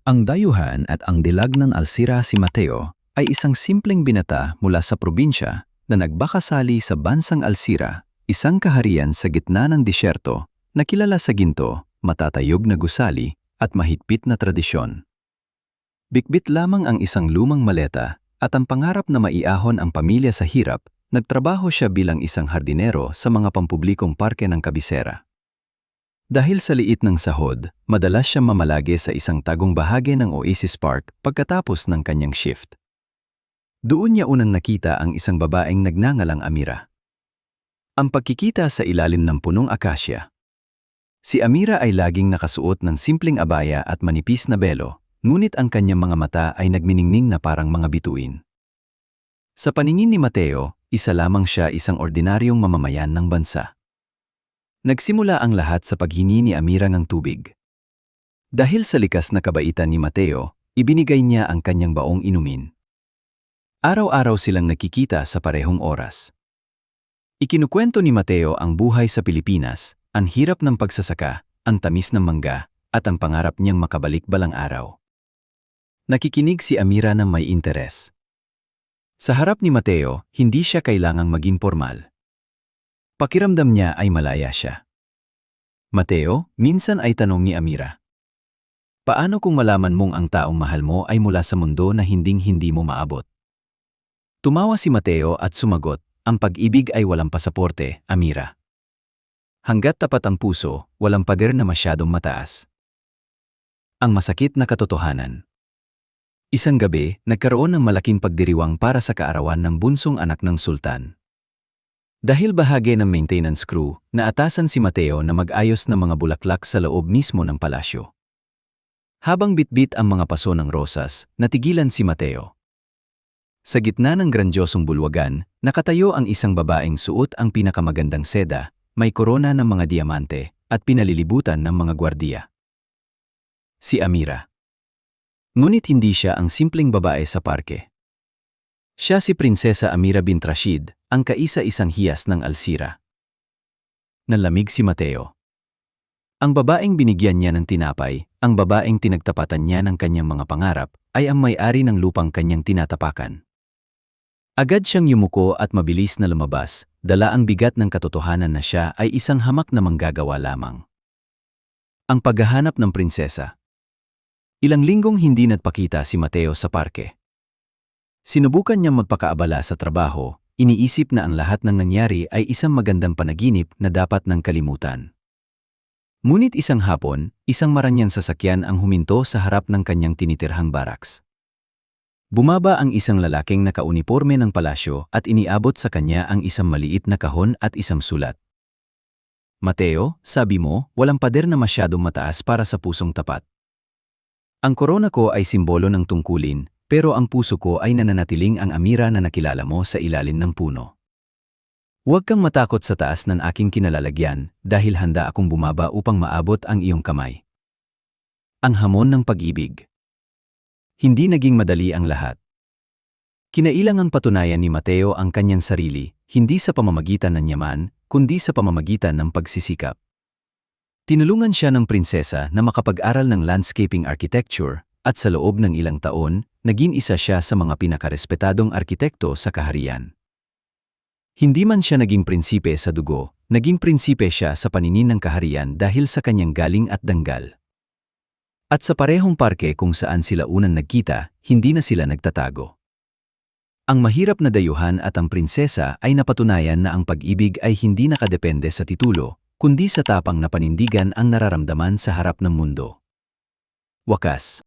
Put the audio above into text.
Ang dayuhan at ang dilag ng Alcira si Mateo ay isang simpleng binata mula sa probinsya na nagbakasali sa bansang Alcira, isang kaharian sa gitna ng disyerto na kilala sa ginto, matatayog na gusali at mahigpit na tradisyon. Bitbit lamang ang isang lumang maleta at ang pangarap na maiahon ang pamilya sa hirap, nagtrabaho siya bilang isang hardinero sa mga pampublikong parke ng kabisera. Dahil sa liit ng sahod, madalas siya mamalagi sa isang tagong bahagi ng Oasis Park pagkatapos ng kanyang shift. Doon niya unang nakita ang isang babaeng nagngangalang Amira. Ang pagkikita sa ilalim ng punong akasya. Si Amira ay laging nakasuot ng simpleng abaya at manipis na belo, ngunit ang kanyang mga mata ay nagminingning na parang mga bituin. Sa paningin ni Mateo, isa lamang siya, isang ordinaryong mamamayan ng bansa. Nagsimula ang lahat sa paghingi ni Amira ng tubig. Dahil sa likas na kabaitan ni Mateo, ibinigay niya ang kanyang baong inumin. Araw-araw silang nakikita sa parehong oras. Ikinukwento ni Mateo ang buhay sa Pilipinas, ang hirap ng pagsasaka, ang tamis ng mangga, at ang pangarap niyang makabalik balang araw. Nakikinig si Amira ng may interes. Sa harap ni Mateo, hindi siya kailangang maging formal. Pakiramdam niya ay malaya siya. Mateo, minsan ay tanong ni Amira. Paano kung malaman mong ang taong mahal mo ay mula sa mundo na hinding-hindi mo maabot? Tumawa si Mateo at sumagot, ang pag-ibig ay walang pasaporte, Amira. Hanggat tapat ang puso, walang pader na masyadong mataas. Ang masakit na katotohanan. Isang gabi, nagkaroon ng malaking pagdiriwang para sa kaarawan ng bunsong anak ng sultan. Dahil bahagi ng maintenance crew, naatasan si Mateo na mag-ayos ng mga bulaklak sa loob mismo ng palasyo. Habang bitbit ang mga paso ng rosas, natigilan si Mateo. Sa gitna ng grandyosong bulwagan, nakatayo ang isang babaeng suot ang pinakamagandang seda, may korona ng mga diamante, at pinalilibutan ng mga gwardiya. Si Amira. Ngunit hindi siya ang simpleng babae sa parke. Siya si Prinsesa Amira bint Rashid, ang kaisa-isang hiyas ng Alcira. Nalamig si Mateo. Ang babaeng binigyan niya ng tinapay, ang babaeng tinagtapatan niya ng kanyang mga pangarap, ay ang may-ari ng lupang kanyang tinatapakan. Agad siyang yumuko at mabilis na lumabas, dala ang bigat ng katotohanan na siya ay isang hamak na manggagawa lamang. Ang paghahanap ng prinsesa. Ilang linggong hindi nagpakita si Mateo sa parke. Sinubukan niyang magpakaabala sa trabaho, iniisip na ang lahat ng nangyari ay isang magandang panaginip na dapat nang kalimutan. Ngunit isang hapon, isang maranyang sasakyan ang huminto sa harap ng kanyang tinitirhang baraks. Bumaba ang isang lalaking nakauniporme ng palasyo at iniabot sa kanya ang isang maliit na kahon at isang sulat. Mateo, sabi mo, walang pader na masyadong mataas para sa pusong tapat. Ang korona ko ay simbolo ng tungkulin, pero ang puso ko ay nananatiling ang Amira na nakilala mo sa ilalim ng puno. Huwag kang matakot sa taas ng aking kinalalagyan dahil handa akong bumaba upang maabot ang iyong kamay. Ang hamon ng pag-ibig. Hindi naging madali ang lahat. Kinailangang patunayan ni Mateo ang kanyang sarili, hindi sa pamamagitan ng yaman, kundi sa pamamagitan ng pagsisikap. Tinulungan siya ng prinsesa na makapag-aral ng landscaping architecture at sa loob ng ilang taon, naging isa siya sa mga pinakarespetadong arkitekto sa kaharian. Hindi man siya naging prinsipe sa dugo, naging prinsipe siya sa paningin ng kaharian dahil sa kanyang galing at danggal. At sa parehong parke kung saan sila unang nagkita, hindi na sila nagtatago. Ang mahirap na dayuhan at ang prinsesa ay napatunayan na ang pag-ibig ay hindi nakadepende sa titulo, kundi sa tapang na panindigan ang nararamdaman sa harap ng mundo. Wakas.